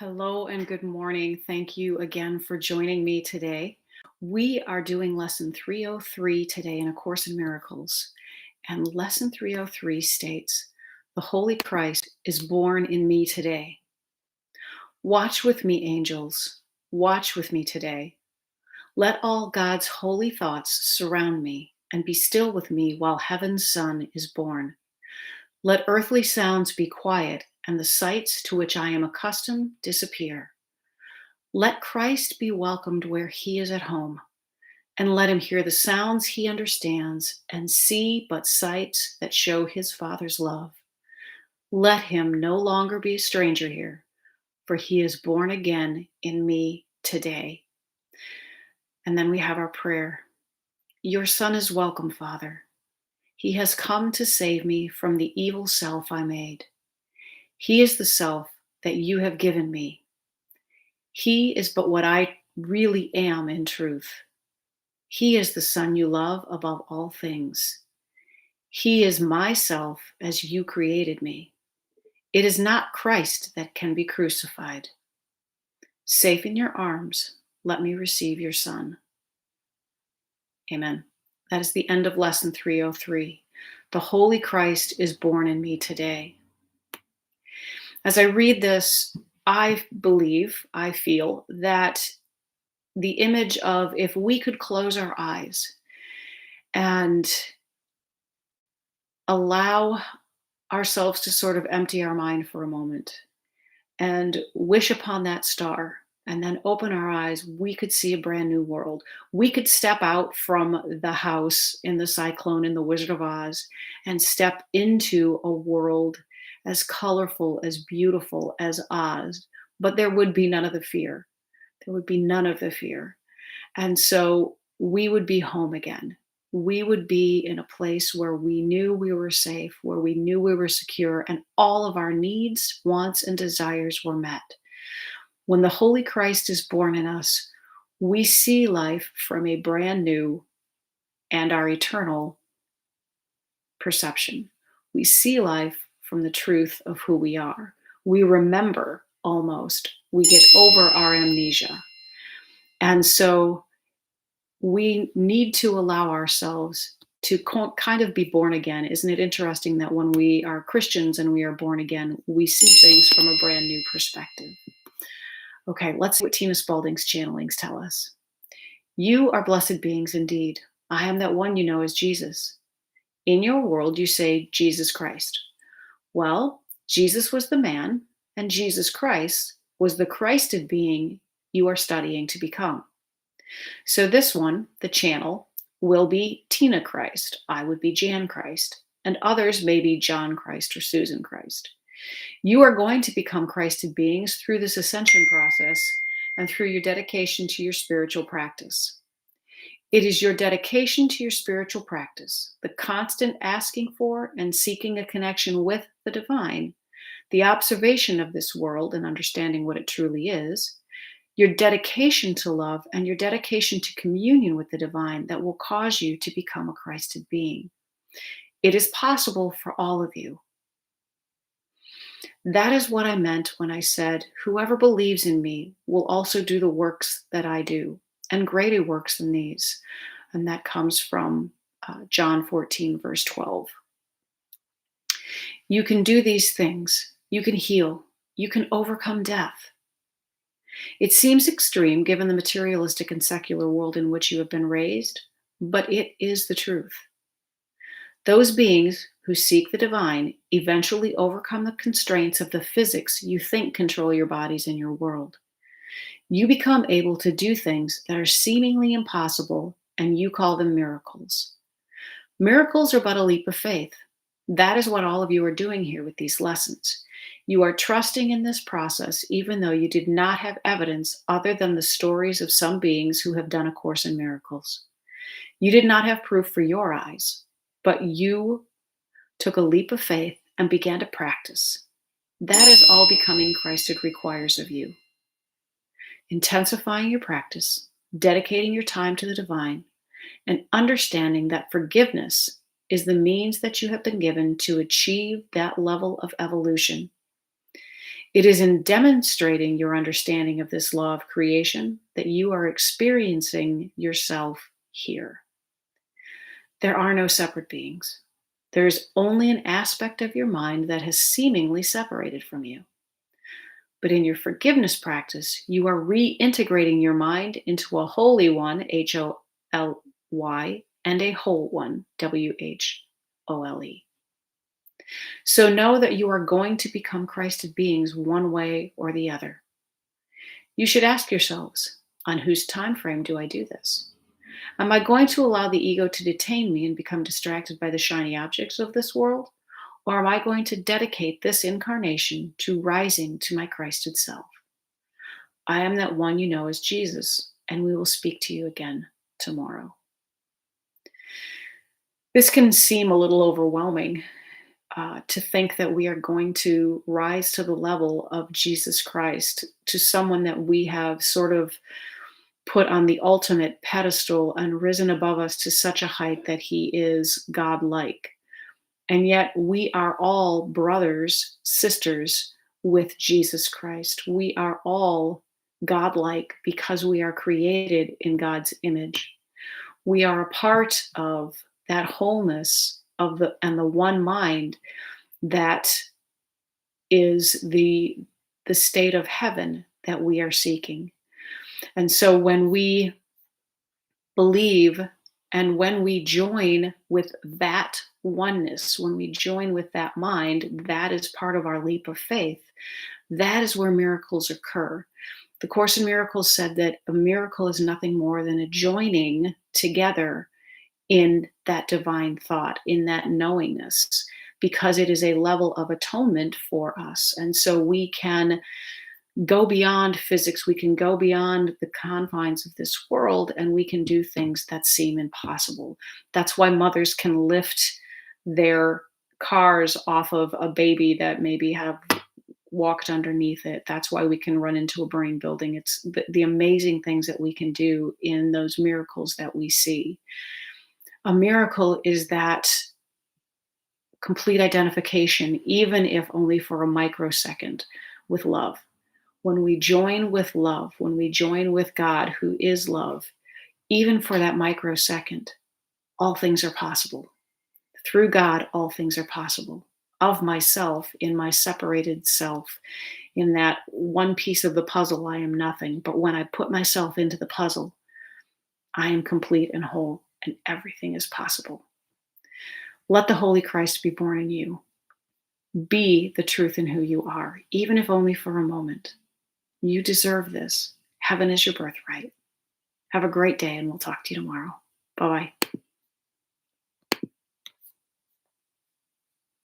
Hello and good morning. Thank you again for joining me today. We are doing lesson 303 today in A Course in Miracles. And lesson 303 states, "The Holy Christ is born in me today. Watch with me, angels. Watch with me today. Let all God's holy thoughts surround me and be still with me while heaven's Son is born. Let earthly sounds be quiet and the sights to which I am accustomed disappear. Let Christ be welcomed where he is at home, and let him hear the sounds he understands and see but sights that show his Father's love. Let him no longer be a stranger here, for he is born again in me today." And then we have our prayer. "Your Son is welcome, Father. He has come to save me from the evil self I made. He is the self that you have given me. He is but what I really am in truth. He is the Son you love above all things. He is myself as you created me. It is not Christ that can be crucified. Safe in your arms, let me receive your Son." Amen. That is the end of lesson 303. The Holy Christ is born in me today. As I read this, I feel that the image of if we could close our eyes and allow ourselves to sort of empty our mind for a moment and wish upon that star and then open our eyes, we could see a brand new world. We could step out from the house in the cyclone in the Wizard of Oz and step into a world as colorful, as beautiful as Oz, but there would be none of the fear. There would be none of the fear. And so we would be home again. We would be in a place where we knew we were safe, where we knew we were secure, and all of our needs, wants, and desires were met. When the Holy Christ is born in us, we see life from a brand new and our eternal perception. We see life from the truth of who we are. We remember almost. We get over our amnesia. And so we need to allow ourselves to kind of be born again. Isn't it interesting that when we are Christians and we are born again, we see things from a brand new perspective? Okay, let's see what Tina Spalding's channelings tell us. "You are blessed beings indeed. I am that one you know as Jesus. In your world, you say Jesus Christ. Well, Jesus was the man, and Jesus Christ was the Christed being you are studying to become. So this one, the channel, will be Tina Christ. I would be Jan Christ, and others may be John Christ or Susan Christ. You are going to become Christed beings through this ascension process and through your dedication to your spiritual practice. It is your dedication to your spiritual practice, the constant asking for and seeking a connection with the divine, the observation of this world and understanding what it truly is, your dedication to love, and your dedication to communion with the divine that will cause you to become a Christed being. It is possible for all of you. That is what I meant when I said, whoever believes in me will also do the works that I do, and greater works than these." And that comes from John 14, verse 12. You can do these things. You can heal. You can overcome death. It seems extreme given the materialistic and secular world in which you have been raised, but it is the truth. Those beings who seek the divine eventually overcome the constraints of the physics you think control your bodies and your world. You become able to do things that are seemingly impossible, and you call them miracles. Miracles are but a leap of faith. That is what all of you are doing here with these lessons. You are trusting in this process even though you did not have evidence other than the stories of some beings who have done A Course in Miracles. You did not have proof for your eyes, but you took a leap of faith and began to practice. That is all becoming Christed requires of you. Intensifying your practice, dedicating your time to the divine, and understanding that forgiveness is the means that you have been given to achieve that level of evolution. It is in demonstrating your understanding of this law of creation that you are experiencing yourself here. There are no separate beings. There is only an aspect of your mind that has seemingly separated from you. But in your forgiveness practice, you are reintegrating your mind into a holy one, Holy, and a whole one, Whole. So know that you are going to become Christed beings one way or the other. You should ask yourselves, on whose time frame do I do this? Am I going to allow the ego to detain me and become distracted by the shiny objects of this world? Or am I going to dedicate this incarnation to rising to my Christed self? I am that one you know as Jesus, and we will speak to you again tomorrow. This can seem a little overwhelming to think that we are going to rise to the level of Jesus Christ, to someone that we have sort of put on the ultimate pedestal and risen above us to such a height that he is godlike. And yet we are all brothers, sisters with Jesus Christ. We are all godlike because we are created in God's image. We are a part of that wholeness of the one mind that is the state of heaven that we are seeking. And so when we believe and when we join with that oneness, when we join with that mind, that is part of our leap of faith. That is where miracles occur. The Course in Miracles said that a miracle is nothing more than a joining together in that divine thought, in that knowingness, because it is a level of atonement for us. And so we can go beyond physics, we can go beyond the confines of this world, and we can do things that seem impossible. That's why mothers can lift their cars off of a baby that maybe have walked underneath it. That's why we can run into a burning building. It's the amazing things that we can do in those miracles that we see. A miracle is that complete identification, even if only for a microsecond, with love. When we join with love, when we join with God, who is love, even for that microsecond, all things are possible. Through God, all things are possible. Of myself, in my separated self, in that one piece of the puzzle, I am nothing. But when I put myself into the puzzle, I am complete and whole, and everything is possible. Let the Holy Christ be born in you. Be the truth in who you are, even if only for a moment. You deserve this. Heaven is your birthright. Have a great day, and we'll talk to you tomorrow. Bye-bye.